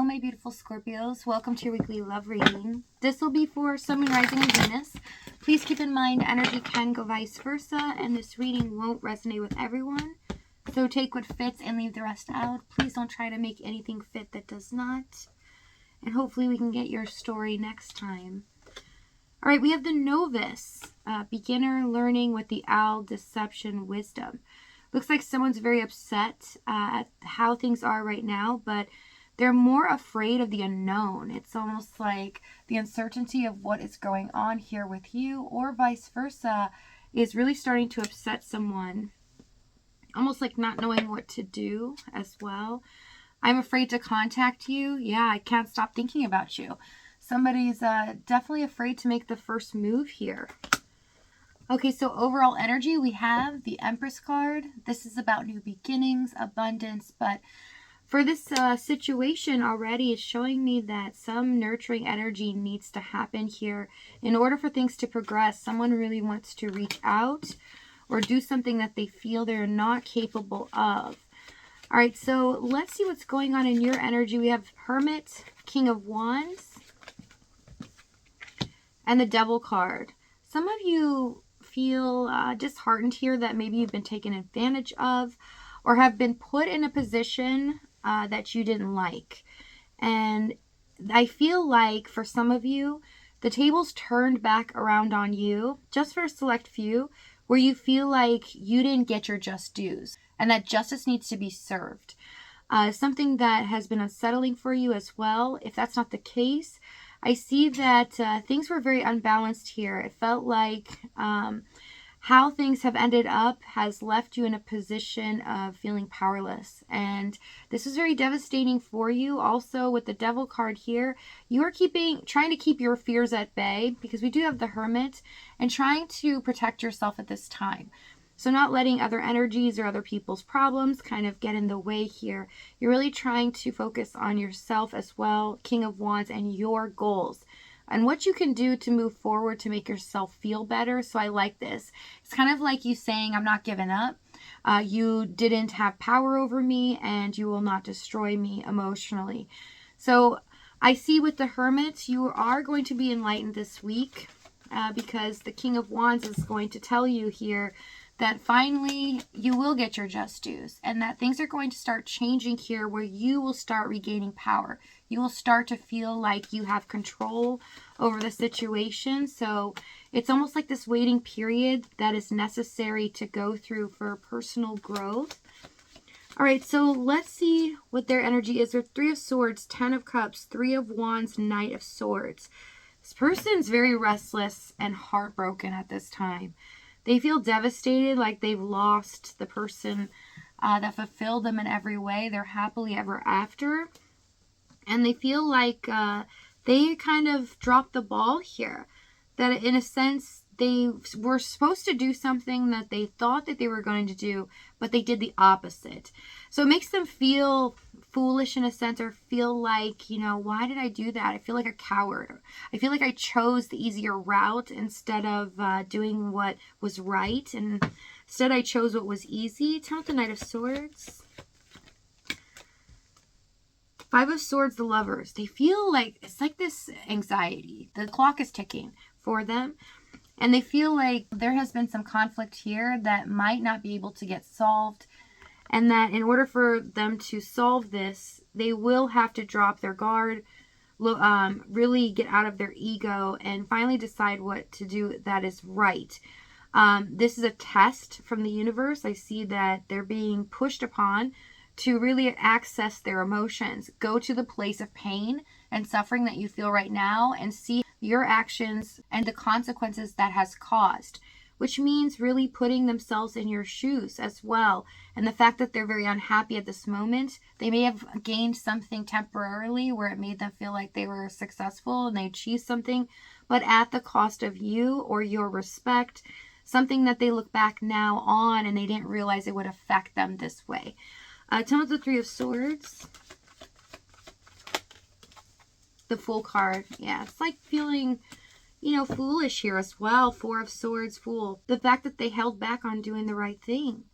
my beautiful Scorpios. Welcome to your weekly love reading. This will be for Sun, Moon, Rising, and Venus. Please keep in mind energy can go vice versa, and this reading won't resonate with everyone. So take what fits and leave the rest out. Please don't try to make anything fit that does not. And hopefully we can get your story next time. All right, we have the Novice, beginner learning with the Owl, deception, wisdom. Looks like someone's very upset at how things are right now, but they're more afraid of the unknown. It's almost like the uncertainty of what is going on here with you, or vice versa, is really starting to upset someone. Almost like not knowing what to do as well. I'm afraid to contact you. Yeah, I can't stop thinking about you. Somebody's definitely afraid to make the first move here. Okay, so overall energy, we have the Empress card. This is about new beginnings, abundance, but for this situation already, it's showing me that some nurturing energy needs to happen here. In order for things to progress, someone really wants to reach out or do something that they feel they're not capable of. All right, so let's see what's going on in your energy. We have Hermit, King of Wands, and the Devil card. Some of you feel disheartened here that maybe you've been taken advantage of or have been put in a position that you didn't like. And I feel like for some of you, the tables turned back around on you, just for a select few, where you feel like you didn't get your just dues and that justice needs to be served. Something that has been unsettling for you as well. If that's not the case, I see that things were very unbalanced here. It felt like how things have ended up has left you in a position of feeling powerless. And this is very devastating for you. Also, with the Devil card here, you are trying to keep your fears at bay, because we do have the Hermit, and trying to protect yourself at this time. So not letting other energies or other people's problems kind of get in the way here. You're really trying to focus on yourself as well, King of Wands, and your goals and what you can do to move forward to make yourself feel better. So I like this. It's kind of like you saying, I'm not giving up. You didn't have power over me, and you will not destroy me emotionally. So I see with the Hermit, you are going to be enlightened this week because the King of Wands is going to tell you here that finally you will get your just dues, and that things are going to start changing here, where you will start regaining power. You will start to feel like you have control over the situation. So it's almost like this waiting period that is necessary to go through for personal growth. All right, so let's see what their energy is. There's 3 of Swords, 10 of Cups, 3 of Wands, Knight of Swords. This person's very restless and heartbroken at this time. They feel devastated, like they've lost the person that fulfilled them in every way. They're happily ever after. And they feel like they kind of dropped the ball here. That in a sense, they were supposed to do something that they thought that they were going to do, but they did the opposite. So it makes them feel foolish in a sense, or feel like, you know, why did I do that? I feel like a coward. I feel like I chose the easier route instead of doing what was right. And instead I chose what was easy. Tell the Knight of Swords. 5 of Swords, the Lovers. They feel like it's like this anxiety. The clock is ticking for them. And they feel like there has been some conflict here that might not be able to get solved. And that in order for them to solve this, they will have to drop their guard, really get out of their ego, and finally decide what to do that is right. This is a test from the universe. I see that they're being pushed upon to really access their emotions. Go to the place of pain and suffering that you feel right now and see your actions and the consequences that has caused, which means really putting themselves in your shoes as well. And the fact that they're very unhappy at this moment, they may have gained something temporarily where it made them feel like they were successful and they achieved something, but at the cost of you or your respect, something that they look back now on and they didn't realize it would affect them this way. Tell me the 3 of Swords. The Fool card. Yeah, it's like feeling, you know, foolish here as well. 4 of Swords, Fool. The fact that they held back on doing the right thing.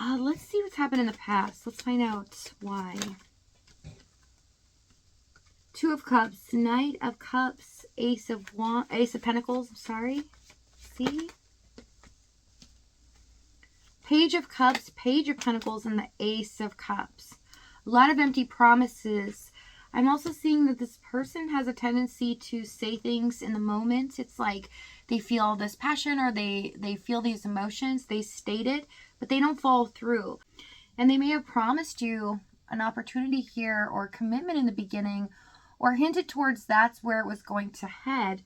Let's see what's happened in the past. Let's find out why. Two of Cups, Knight of Cups, Ace of Pentacles, see? Page of Cups, Page of Pentacles, and the Ace of Cups. A lot of empty promises. I'm also seeing that this person has a tendency to say things in the moment. It's like they feel this passion or they feel these emotions. They state it, but they don't follow through. And they may have promised you an opportunity here or commitment in the beginning, or hinted towards that's where it was going to head,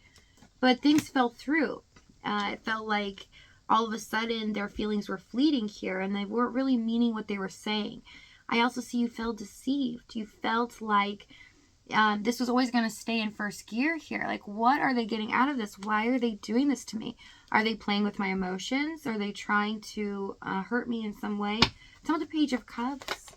but things fell through. It felt like all of a sudden their feelings were fleeting here and they weren't really meaning what they were saying. I also see you felt deceived. You felt like this was always going to stay in first gear here. Like, what are they getting out of this? Why are they doing this to me? Are they playing with my emotions? Are they trying to hurt me in some way? Tell me the Page of Cups.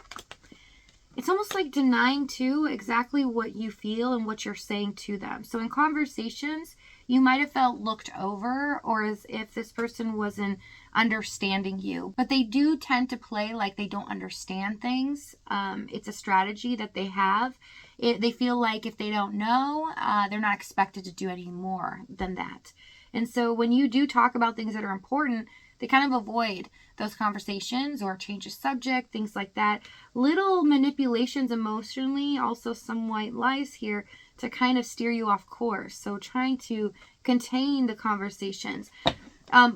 It's almost like denying too exactly what you feel and what you're saying to them. So in conversations, you might have felt looked over or as if this person wasn't understanding you. But they do tend to play like they don't understand things. It's a strategy that they have. They feel like if they don't know, they're not expected to do any more than that. And so when you do talk about things that are important, they kind of avoid those conversations or change the subject, things like that. Little manipulations emotionally, also some white lies here to kind of steer you off course. So trying to contain the conversations.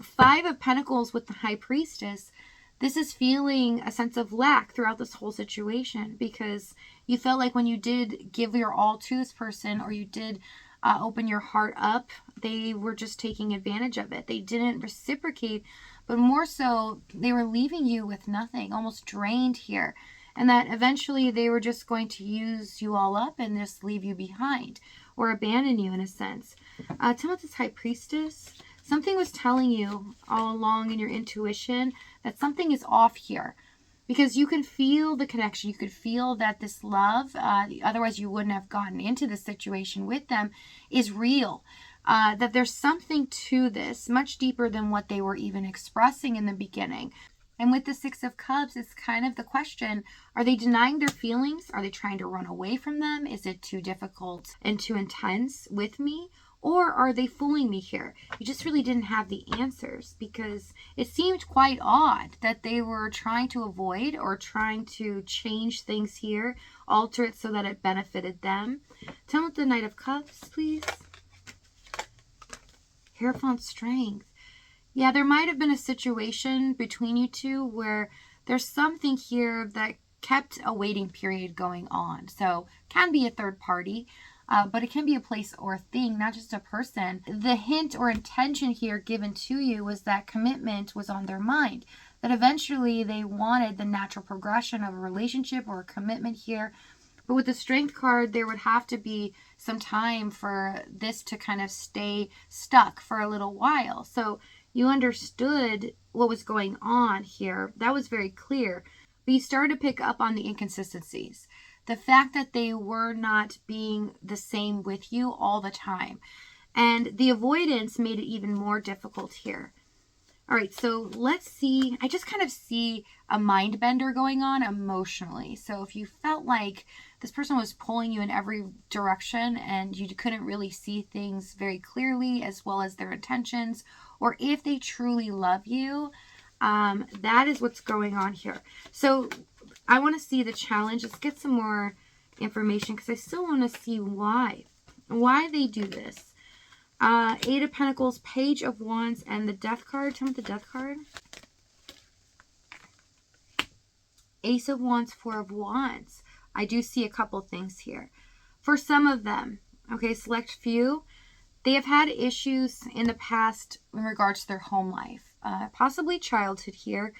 Five of Pentacles with the High Priestess. This is feeling a sense of lack throughout this whole situation because you felt like when you did give your all to this person or you did open your heart up, they were just taking advantage of it. They didn't reciprocate, but more so they were leaving you with nothing, almost drained here. And that eventually they were just going to use you all up and just leave you behind or abandon you in a sense. Tell me this High Priestess. Something was telling you all along in your intuition that something is off here. Because you can feel the connection. You could feel that this love, otherwise you wouldn't have gotten into this situation with them, is real. That there's something to this, much deeper than what they were even expressing in the beginning. And with the Six of Cups, it's kind of the question, are they denying their feelings? Are they trying to run away from them? Is it too difficult and too intense with me? Or are they fooling me here? You just really didn't have the answers because it seemed quite odd that they were trying to avoid or trying to change things here, alter it so that it benefited them. Tell me the Knight of Cups, please. Hierophant Strength. Yeah, there might have been a situation between you two where there's something here that kept a waiting period going on. So can be a third party. But it can be a place or a thing, not just a person. The hint or intention here given to you was that commitment was on their mind. That eventually they wanted the natural progression of a relationship or a commitment here. But with the Strength card, there would have to be some time for this to kind of stay stuck for a little while. So you understood what was going on here. That was very clear. But you started to pick up on the inconsistencies. The fact that they were not being the same with you all the time. And the avoidance made it even more difficult here. All right, so let's see. I just kind of see a mind bender going on emotionally. So if you felt like this person was pulling you in every direction and you couldn't really see things very clearly as well as their intentions, or if they truly love you, that is what's going on here. So I want to see the challenge. Let's get some more information because I still want to see why they do this. Eight of Pentacles, Page of Wands, and the Death card. Tell me the Death card. Ace of Wands, Four of Wands. I do see a couple things here. For some of them, okay, select few, they have had issues in the past in regards to their home life, possibly childhood here,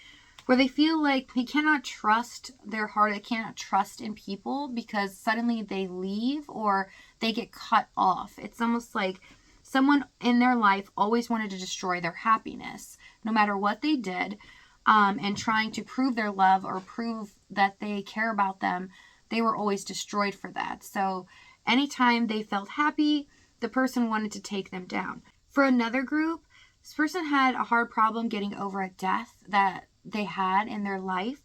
where they feel like they cannot trust their heart, they cannot trust in people because suddenly they leave or they get cut off. It's almost like someone in their life always wanted to destroy their happiness, no matter what they did, and trying to prove their love or prove that they care about them, they were always destroyed for that. So anytime they felt happy, the person wanted to take them down. For another group, this person had a hard problem getting over a death that they had in their life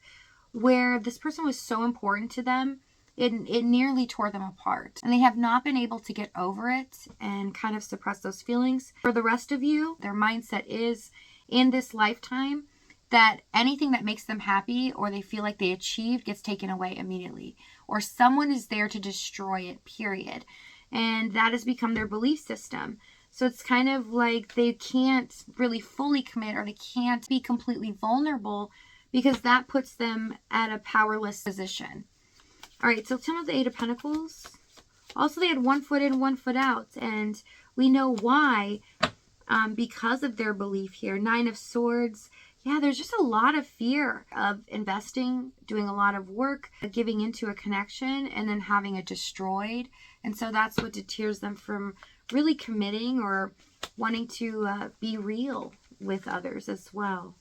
where this person was so important to them It nearly tore them apart. And they have not been able to get over it and kind of suppress those feelings. For the rest of you, their mindset is in this lifetime that anything that makes them happy or they feel like they achieved gets taken away immediately. Or someone is there to destroy it, period. And that has become their belief system. So it's kind of like they can't really fully commit, or they can't be completely vulnerable, because that puts them at a powerless position. All right, so tell me the Eight of Pentacles. Also, they had 1 foot in, 1 foot out, and we know why, because of their belief here. 9 of Swords. Yeah, there's just a lot of fear of investing, doing a lot of work, giving into a connection, and then having it destroyed. And so that's what deters them from really committing or wanting to be real with others as well.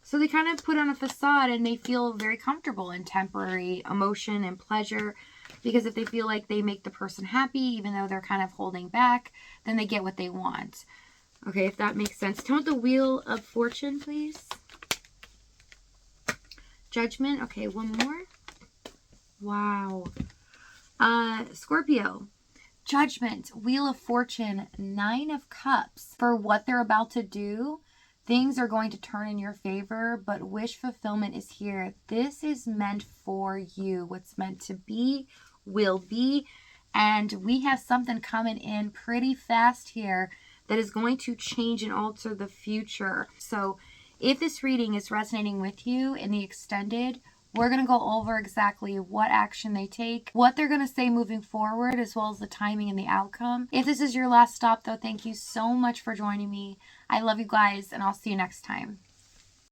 So they kind of put on a facade and they feel very comfortable in temporary emotion and pleasure, because if they feel like they make the person happy, even though they're kind of holding back, then they get what they want. Okay, if that makes sense. Tell me the Wheel of Fortune, please. Judgment. Okay, one more. Wow. Scorpio. Judgment. Wheel of Fortune. 9 of Cups. For what they're about to do, things are going to turn in your favor, but wish fulfillment is here. This is meant for you. What's meant to be will be. And we have something coming in pretty fast here that is going to change and alter the future. So if this reading is resonating with you in the extended, we're going to go over exactly what action they take, what they're going to say moving forward, as well as the timing and the outcome. If this is your last stop, though, thank you so much for joining me. I love you guys, and I'll see you next time.